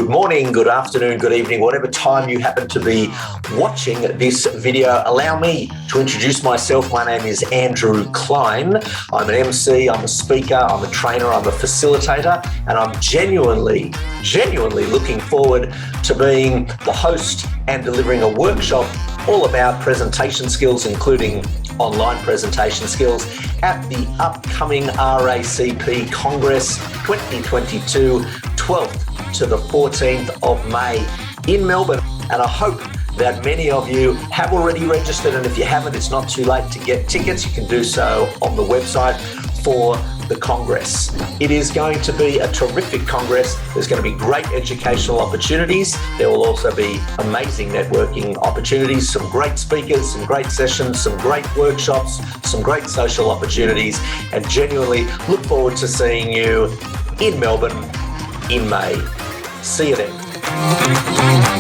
Good morning, good afternoon, good evening, whatever time you happen to be watching this video. Allow me to introduce myself. My name is Andrew Klein. I'm an MC, I'm a speaker, I'm a trainer, I'm a facilitator, and I'm genuinely looking forward to being the host and delivering a workshop all about presentation skills, including online presentation skills, at the upcoming RACP Congress 2022, 12th to the 14th of May in Melbourne. And I hope that many of you have already registered, and if you haven't, it's not too late to get tickets. You can do so on the website for the Congress. It is going to be a terrific Congress. There's going to be great educational opportunities. There will also be amazing networking opportunities, some great speakers, some great sessions, some great workshops, some great social opportunities, and genuinely look forward to seeing you in Melbourne in May. See you then.